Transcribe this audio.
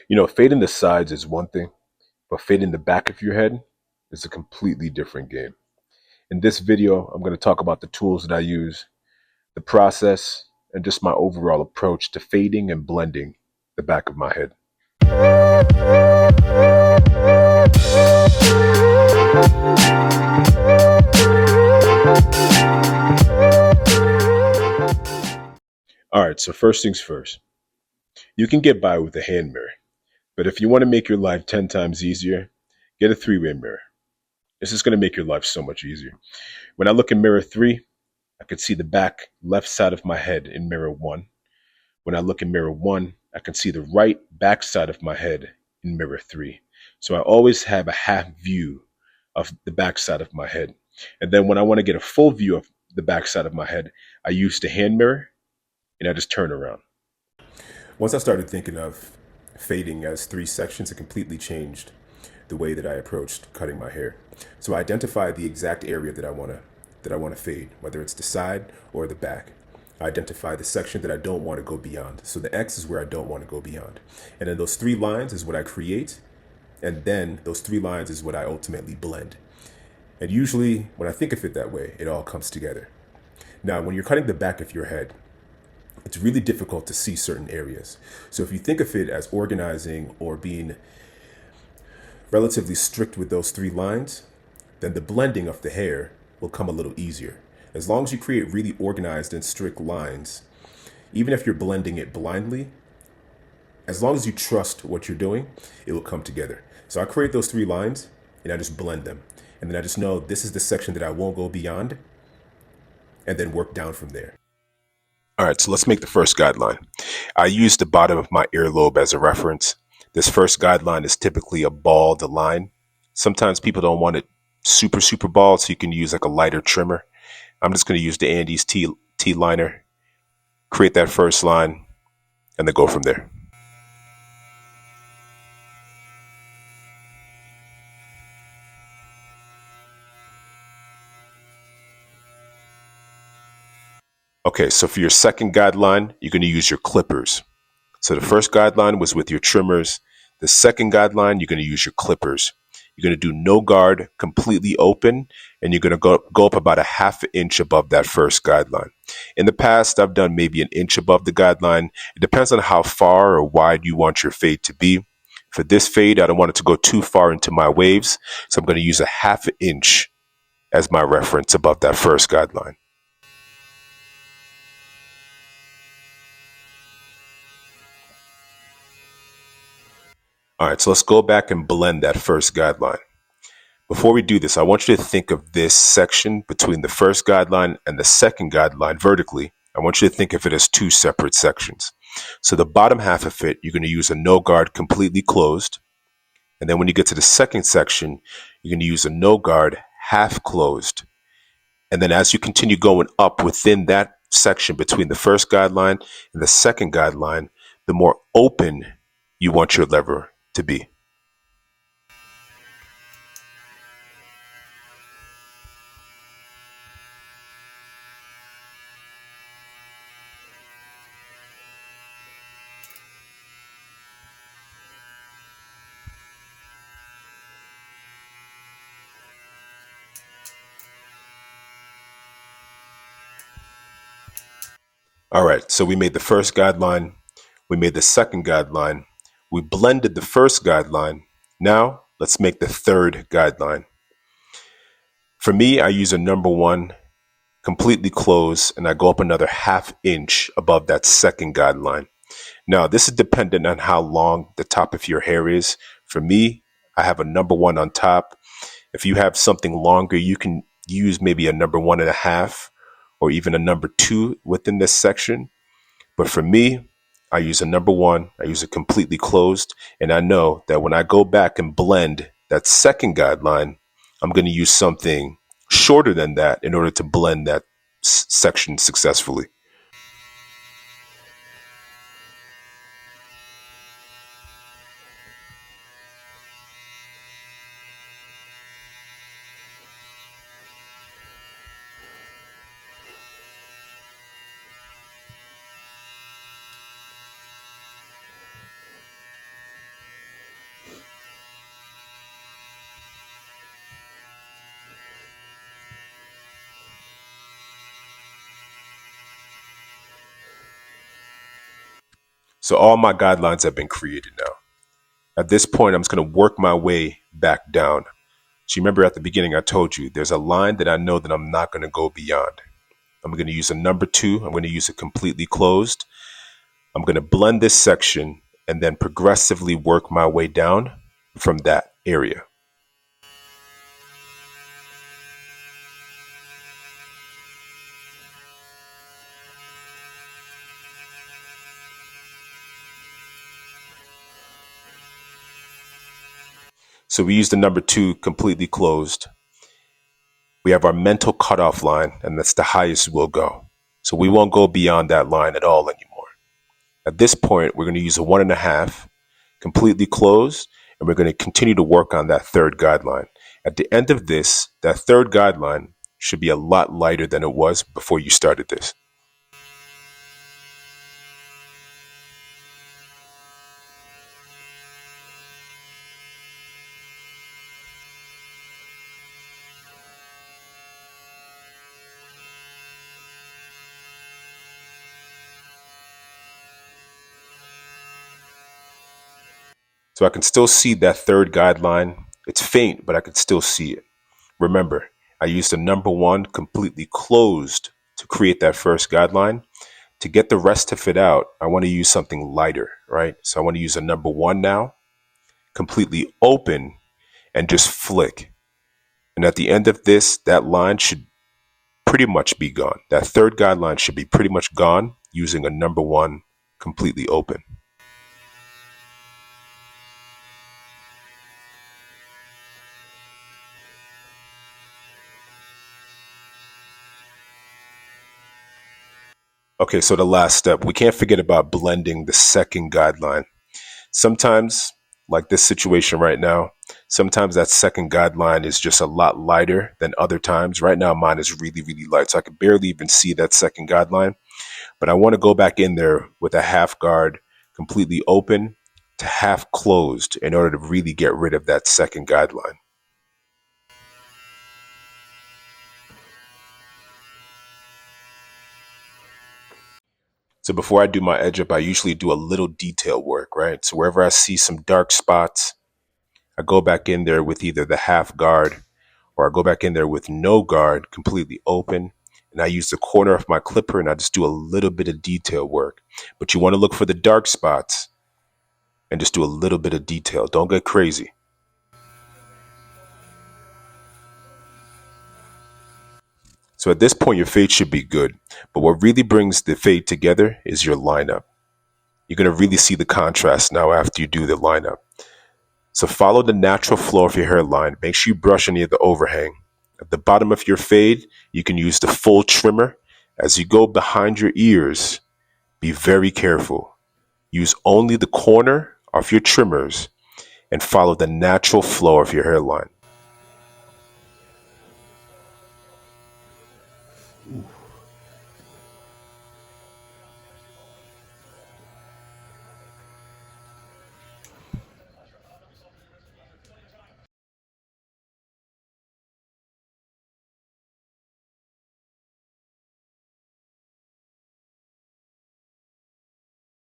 You know, fading the sides is one thing, but fading the back of your head is a completely different game. In this video, I'm going to talk about the tools that I use, the process, and just my overall approach to fading and blending the back of my head. All right, so first things first. You can get by with a hand mirror, but if you want to make your life 10 times easier, get a three-way mirror. This is going to make your life so much easier. When I look in mirror 3, I can see the back left side of my head in mirror 1. When I look in mirror 1, I can see the right back side of my head in mirror 3. So I always have a half view of the back side of my head. And then when I want to get a full view of the back side of my head, I use the hand mirror and I just turn around. Once I started thinking of fading as 3 sections, it completely changed the way that I approached cutting my hair. So I identified the exact area that I want to fade, whether it's the side or the back. I identify the section that I don't want to go beyond. So the X is where I don't want to go beyond. And then those 3 lines is what I create. And then those 3 lines is what I ultimately blend. And usually when I think of it that way, it all comes together. Now, when you're cutting the back of your head, it's really difficult to see certain areas. So if you think of it as organizing or being relatively strict with those 3 lines, then the blending of the hair will come a little easier. As long as you create really organized and strict lines, even if you're blending it blindly, as long as you trust what you're doing, it will come together. So I create those 3 lines and I just blend them. And then I just know this is the section that I won't go beyond, and then work down from there. All right, so let's make the first guideline. I use the bottom of my earlobe as a reference. This first guideline is typically a bald line. Sometimes people don't want it super bald, so you can use like a lighter trimmer. I'm just going to use the Andes T-liner, create that first line, and then go from there. Okay, so for your second guideline, you're going to use your clippers. So the first guideline was with your trimmers. The second guideline, you're going to use your clippers. You're going to do no guard, completely open, and you're going to go up about a ½ inch above that first guideline. In the past, I've done maybe an inch above the guideline. It depends on how far or wide you want your fade to be. For this fade, I don't want it to go too far into my waves, so I'm going to use a ½ inch as my reference above that first guideline. All right, so let's go back and blend that first guideline. Before we do this, I want you to think of this section between the first guideline and the second guideline vertically. I want you to think of it as 2 separate sections. So the bottom half of it, you're going to use a no guard completely closed. And then when you get to the second section, you're going to use a no guard half closed. And then as you continue going up within that section between the first guideline and the second guideline, the more open you want your lever to be. All right, so we made the first guideline, we made the second guideline, we blended the first guideline. Now let's make the third guideline. For me, I use a number 1 completely closed, and I go up another ½ inch above that second guideline. Now, this is dependent on how long the top of your hair is. For me, I have a number 1 on top. If you have something longer, you can use maybe a number 1.5 or even a number 2 within this section. But for me, I use a number 1, I use it completely closed, and I know that when I go back and blend that second guideline, I'm going to use something shorter than that in order to blend that section successfully. So all my guidelines have been created now. At this point, I'm just going to work my way back down. So you remember at the beginning, I told you there's a line that I know that I'm not going to go beyond. I'm going to use a number 2. I'm going to use it completely closed. I'm going to blend this section and then progressively work my way down from that area. So we use the number 2 completely closed. We have our mental cutoff line, and that's the highest we'll go. So we won't go beyond that line at all anymore. At this point, we're going to use a 1.5, completely closed, and we're going to continue to work on that third guideline. At the end of this, that third guideline should be a lot lighter than it was before you started this. So I can still see that third guideline. It's faint, but I can still see it. Remember, I used the number 1 completely closed to create that first guideline. To get the rest to fit out, I want to use something lighter, right? So I want to use a number 1 now, completely open, and just flick. And at the end of this, that line should pretty much be gone. That third guideline should be pretty much gone using a number 1 completely open. Okay, so the last step, we can't forget about blending the second guideline. Sometimes, like this situation right now, sometimes that second guideline is just a lot lighter than other times. Right now, mine is really, really light, so I can barely even see that second guideline. But I want to go back in there with a half guard completely open to half closed in order to really get rid of that second guideline. So before I do my edge up, I usually do a little detail work, right? So wherever I see some dark spots, I go back in there with either the half guard or I go back in there with no guard, completely open. And I use the corner of my clipper and I just do a little bit of detail work. But you want to look for the dark spots and just do a little bit of detail. Don't get crazy. So at this point, your fade should be good. But what really brings the fade together is your lineup. You're going to really see the contrast now after you do the lineup. So follow the natural flow of your hairline. Make sure you brush any of the overhang. At the bottom of your fade, you can use the full trimmer. As you go behind your ears, be very careful. Use only the corner of your trimmers and follow the natural flow of your hairline.